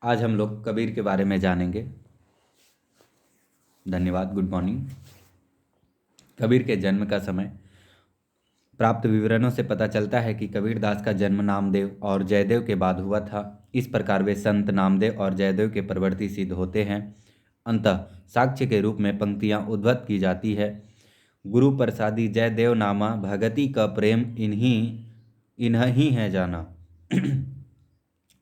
आज हम लोग कबीर के बारे में जानेंगे। धन्यवाद। Good morning. कबीर के जन्म का समय प्राप्त विवरणों से पता चलता है कि कबीरदास का जन्म नामदेव और जयदेव के बाद हुआ था। इस प्रकार वे संत नामदेव और जयदेव के परवर्ती सिद्ध होते हैं। अंतः साक्ष्य के रूप में पंक्तियां उद्धृत की जाती है। गुरु प्रसादी जयदेव नामा भगति का प्रेम इन्हीं है जाना।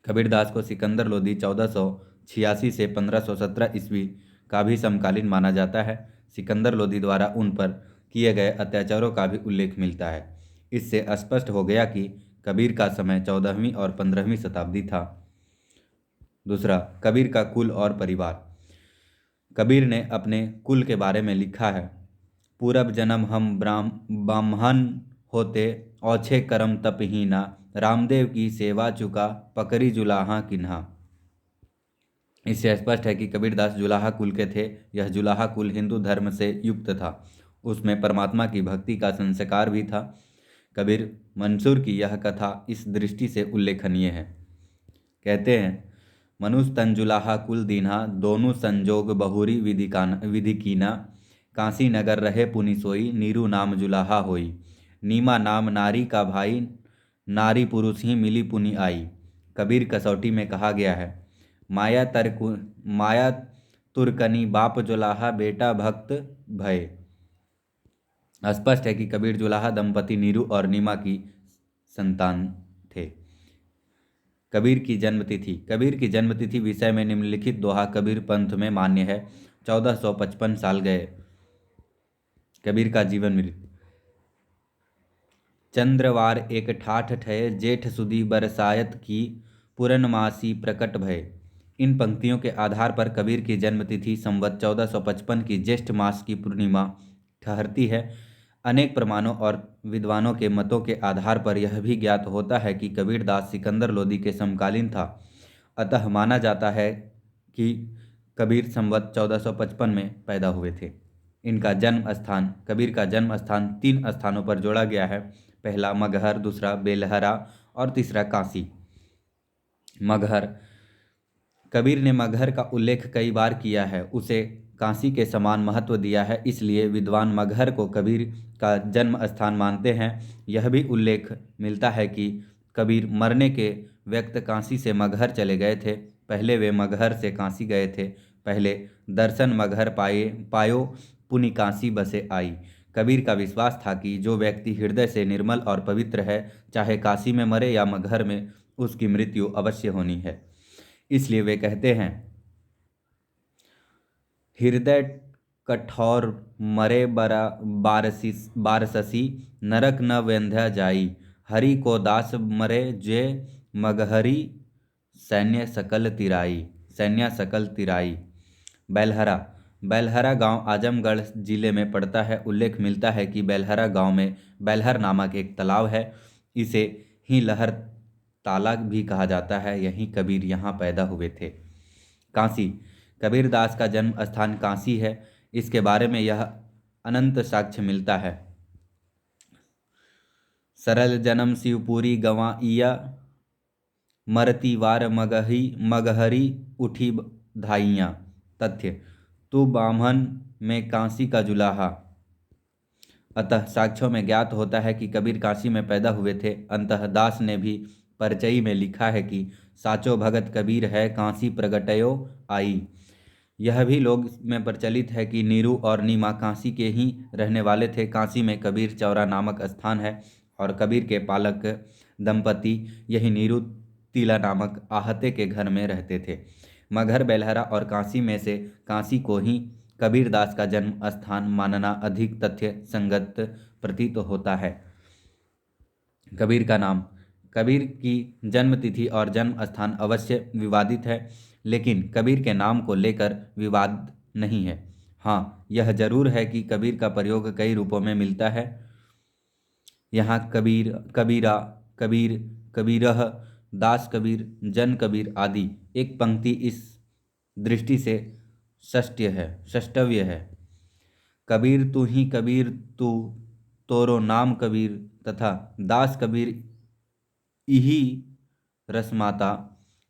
कबीरदास को सिकंदर लोदी 1486 से 1517 ईस्वी का भी समकालीन माना जाता है। सिकंदर लोदी द्वारा उन पर किए गए अत्याचारों का भी उल्लेख मिलता है। इससे स्पष्ट हो गया कि कबीर का समय 14वीं और 15वीं शताब्दी था। दूसरा, कबीर का कुल और परिवार। कबीर ने अपने कुल के बारे में लिखा है, पूरब जन्म हम ब्राह्मण होते, औछे करम तपहीना, रामदेव की सेवा चुका, पकड़ी जुलाहा किन्हा। इससे स्पष्ट है कि कबीरदास जुलाहा कुल के थे। यह जुलाहा कुल हिंदू धर्म से युक्त था। उसमें परमात्मा की भक्ति का संस्कार भी था। कबीर मंसूर की यह कथा इस दृष्टि से उल्लेखनीय है। कहते हैं, मनुष्य तन जुलाहा कुल दीन्हा, दोनों संजोग बहुरी विधि कीना, काशी नगर रहे पुनि सोई, नीरू नाम जुलाहा होई, नीमा नाम नारी का भाई, नारी पुरुष ही मिली पुनि आई। कबीर कसौटी में कहा गया है, माया तुरकनी बाप जुलाहा, बेटा भक्त भय। स्पष्ट है कि कबीर जुलाहा दंपति नीरू और नीमा की संतान थे। कबीर की जन्मतिथि। कबीर की जन्मतिथि विषय में निम्नलिखित दोहा कबीर पंथ में मान्य है। 1455 साल गए। कबीर का जीवन मृत्यु। चंद्रवार एक ठाठ ठय, जेठ सुदी बरसायत की, पूर्णमासी प्रकट भय। इन पंक्तियों के आधार पर कबीर की जन्मतिथि संवत 1455 की ज्येष्ठ मास की पूर्णिमा ठहरती है। अनेक प्रमाणों और विद्वानों के मतों के आधार पर यह भी ज्ञात होता है कि कबीरदास सिकंदर लोदी के समकालीन था। अतः माना जाता है कि कबीर संवत 1455 में पैदा हुए थे। इनका जन्म स्थान। कबीर का जन्म स्थान 3 स्थानों पर जोड़ा गया है। पहला मगहर, दूसरा बेलहरा और तीसरा काशी। मगहर। कबीर ने मगहर का उल्लेख कई बार किया है। उसे काशी के समान महत्व दिया है। इसलिए विद्वान मगहर को कबीर का जन्म स्थान मानते हैं। यह भी उल्लेख मिलता है कि कबीर मरने के वक्त काशी से मगहर चले गए थे। पहले वे मगहर से काशी गए थे। पहले दर्शन मगहर पायो, पुनि काशी बसे आई। कबीर का विश्वास था कि जो व्यक्ति हृदय से निर्मल और पवित्र है, चाहे काशी में मरे या मगहर में, उसकी मृत्यु अवश्य होनी है। इसलिए वे कहते हैं, हृदय कठोर मरे बारससी, नरक न वेंध्या जाई, हरि को दास मरे जे मगहरी, सैन्य सकल तिराई। बेलहरा। बेलहरा गांव आजमगढ़ जिले में पड़ता है। उल्लेख मिलता है कि बेलहरा गांव में बेलहर नामक एक तालाब है। इसे ही लहर ताला भी कहा जाता है। यहीं कबीर यहाँ पैदा हुए थे। काशी। कबीरदास का जन्म स्थान काशी है। इसके बारे में यह अनंत साक्ष्य मिलता है। सरल जन्म शिवपुरी गंवाइया, मरती वार मगहरी उठी धाइयाँ। तथ्य, तू बामन में काशी का जुलाहा। अतः साक्ष्यों में ज्ञात होता है कि कबीर काशी में पैदा हुए थे। अंतः दास ने भी परिचयी में लिखा है कि साचो भगत कबीर है, काशी प्रगटयो आई। यह भी लोग में प्रचलित है कि नीरू और नीमा काशी के ही रहने वाले थे। काशी में कबीर चौरा नामक स्थान है और कबीर के पालक दंपति यही नीरू तीला नामक आहते के घर में रहते थे। मगहर, बेलहरा और काशी में से काशी को ही कबीरदास का जन्म स्थान मानना अधिक तथ्य संगत प्रतीत होता है। कबीर का नाम। कबीर की जन्म तिथि और जन्म स्थान अवश्य विवादित है, लेकिन कबीर के नाम को लेकर विवाद नहीं है। हाँ, यह जरूर है कि कबीर का प्रयोग कई रूपों में मिलता है। यहाँ कबीर, कबीरा, कबीर, कबीरह, दास कबीर, जन कबीर आदि एक पंक्ति इस दृष्टि से षष्टव्य है। कबीर तू ही कबीर तू, तोरो नाम कबीर, तथा दास कबीर इही रसमाता,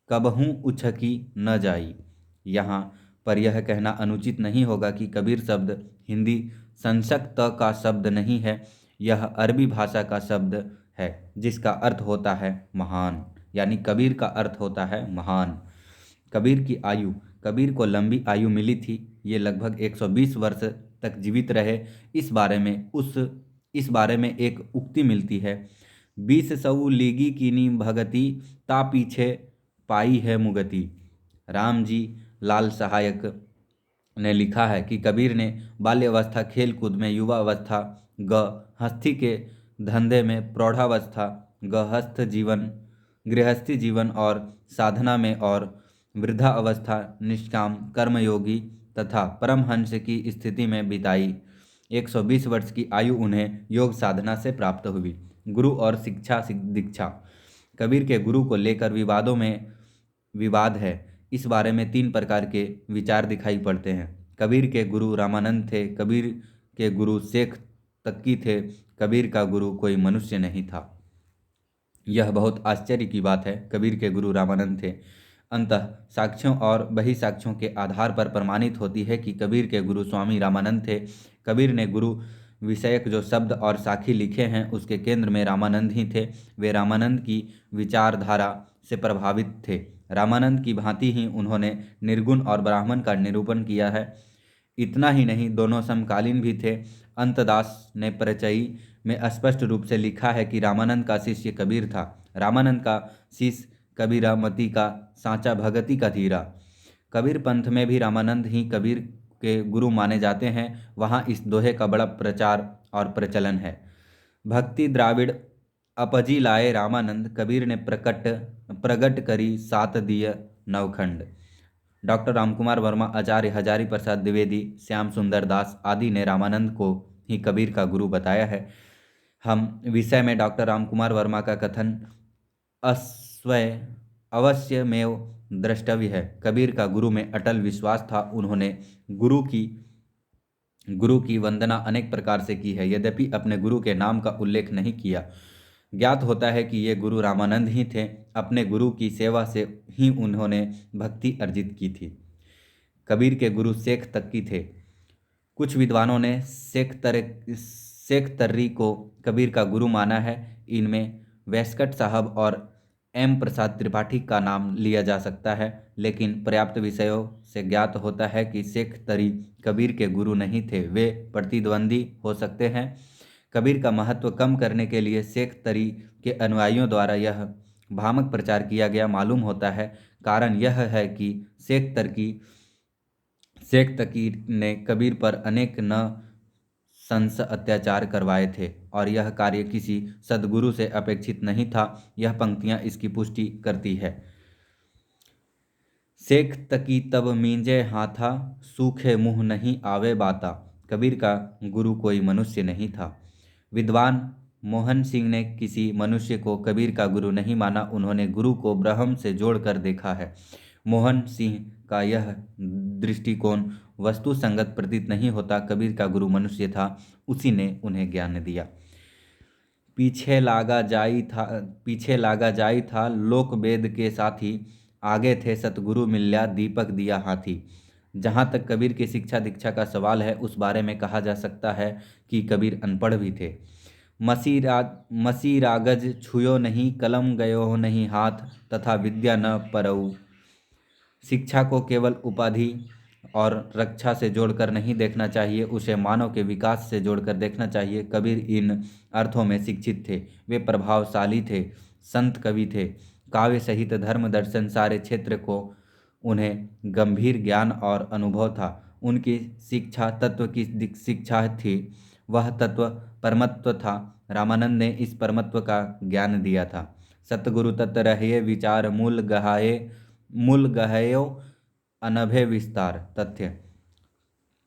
कबहू उछकी न जाई। यहाँ पर यह कहना अनुचित नहीं होगा कि कबीर शब्द हिंदी संस्कृत का शब्द नहीं है, यह अरबी भाषा का शब्द है जिसका अर्थ होता है महान, यानी कबीर का अर्थ होता है महान। कबीर की आयु, कबीर को लंबी आयु मिली थी, ये लगभग 120 वर्ष तक जीवित रहे। इस बारे में एक उक्ति मिलती है, 20 सऊ लीगी कीनी भगति, ता पीछे पाई है मुगति। राम जी लाल सहायक ने लिखा है कि कबीर ने बाल्यावस्था खेल कूद में, युवावस्था गृहस्थी के धंधे में, प्रौढ़ावस्था गृहस्थी जीवन और साधना में, और वृद्धा अवस्था निष्काम कर्मयोगी तथा परमहंस की स्थिति में बिताई। 120 वर्ष की आयु उन्हें योग साधना से प्राप्त हुई। गुरु और शिक्षा दीक्षा। कबीर के गुरु को लेकर विवादों में विवाद है। इस बारे में 3 प्रकार के विचार दिखाई पड़ते हैं। कबीर के गुरु रामानंद थे, कबीर के गुरु शेख तक्की थे, कबीर का गुरु कोई मनुष्य नहीं था। यह बहुत आश्चर्य की बात है। कबीर के गुरु रामानंद थे। अंततः साक्ष्यों और बही साक्ष्यों के आधार पर प्रमाणित होती है कि कबीर के गुरु स्वामी रामानंद थे। कबीर ने गुरु विषयक जो शब्द और साखी लिखे हैं उसके केंद्र में रामानंद ही थे। वे रामानंद की विचारधारा से प्रभावित थे। रामानंद की भांति ही उन्होंने निर्गुण और ब्राह्मण का निरूपण किया है। इतना ही नहीं, दोनों समकालीन भी थे। अंतदास ने परिचयी में स्पष्ट रूप से लिखा है कि रामानंद का शिष्य कबीर था, रामानंद का शिष्य कबीरा मती का सांचा भगति का धीरा। कबीर पंथ में भी रामानंद ही कबीर के गुरु माने जाते हैं। वहाँ इस दोहे का बड़ा प्रचार और प्रचलन है। भक्ति द्राविड़ अपजी लाए रामानंद, कबीर ने प्रगट करी सात दिय नवखंड। डॉक्टर रामकुमार वर्मा, आचार्य हजारी प्रसाद द्विवेदी, श्याम सुंदर दास आदि ने रामानंद को ही कबीर का गुरु बताया है। हम विषय में डॉक्टर रामकुमार वर्मा का कथन अवश्य में द्रष्टव्य है। कबीर का गुरु में अटल विश्वास था। उन्होंने गुरु की वंदना अनेक प्रकार से की है, यद्यपि अपने गुरु के नाम का उल्लेख नहीं किया। ज्ञात होता है कि ये गुरु रामानंद ही थे। अपने गुरु की सेवा से ही उन्होंने भक्ति अर्जित की थी। कबीर के गुरु शेख तक्की थे। कुछ विद्वानों ने शेख तर्री को कबीर का गुरु माना है। इनमें वेस्कट साहब और एम प्रसाद त्रिपाठी का नाम लिया जा सकता है, लेकिन पर्याप्त विषयों से ज्ञात होता है कि शेख तरी कबीर के गुरु नहीं थे, वे प्रतिद्वंदी हो सकते हैं। कबीर का महत्व कम करने के लिए शेख तरी के अनुयायियों द्वारा यह भ्रामक प्रचार किया गया मालूम होता है। कारण यह है कि शेख तकी ने कबीर पर अनेक न संस अत्याचार करवाए थे और यह कार्य किसी सद्गुरु से अपेक्षित नहीं था। यह पंक्तियां इसकी पुष्टि करती है। शेख तकी तब मींजे हाथा, सूखे मुंह नहीं आवे बाता। कबीर का गुरु कोई मनुष्य नहीं था। विद्वान मोहन सिंह ने किसी मनुष्य को कबीर का गुरु नहीं माना। उन्होंने गुरु को ब्रह्म से जोड़कर देखा है। मोहन सिंह का यह दृष्टिकोण वस्तु संगत प्रतीत नहीं होता। कबीर का गुरु मनुष्य था, उसी ने उन्हें ज्ञान दिया। पीछे लागा जाई था लोक वेद के साथी, आगे थे सतगुरु मिल्या दीपक दिया हाथी। जहाँ तक कबीर की शिक्षा दीक्षा का सवाल है, उस बारे में कहा जा सकता है कि कबीर अनपढ़ भी थे। मसी रागज छुयो नहीं, कलम गयो नहीं हाथ, तथा विद्या न परऊ। शिक्षा को केवल उपाधि और रक्षा से जोड़कर नहीं देखना चाहिए, उसे मानव के विकास से जोड़कर देखना चाहिए। कबीर इन अर्थों में शिक्षित थे। वे प्रभावशाली थे, संत कवि थे। काव्य सहित धर्म दर्शन सारे क्षेत्र को उन्हें गंभीर ज्ञान और अनुभव था। उनकी शिक्षा तत्व की शिक्षा थी, वह तत्व परमत्व था। रामानंद ने इस परमत्व का ज्ञान दिया था। सतगुरु तत् रहिए विचार मूल गहयो अनभय विस्तार। तथ्य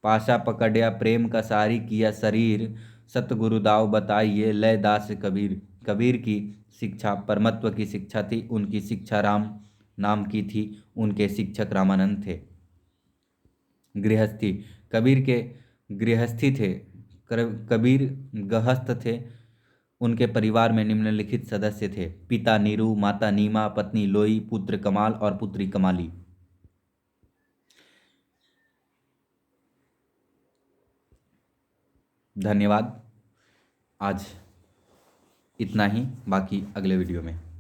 पाशा पकड़या प्रेम का सारी किया शरीर, सतगुरु दाव बताइए लय दास कबीर। कबीर की शिक्षा परमत्व की शिक्षा थी। उनकी शिक्षा राम नाम की थी। उनके शिक्षक रामानंद थे। गृहस्थी, कबीर के गृहस्थी थे। कबीर गृहस्थ थे। उनके परिवार में निम्नलिखित सदस्य थे: पिता नीरू, माता नीमा, पत्नी लोई, पुत्र कमाल और पुत्री कमाली। धन्यवाद। आज इतना ही, बाकी अगले वीडियो में।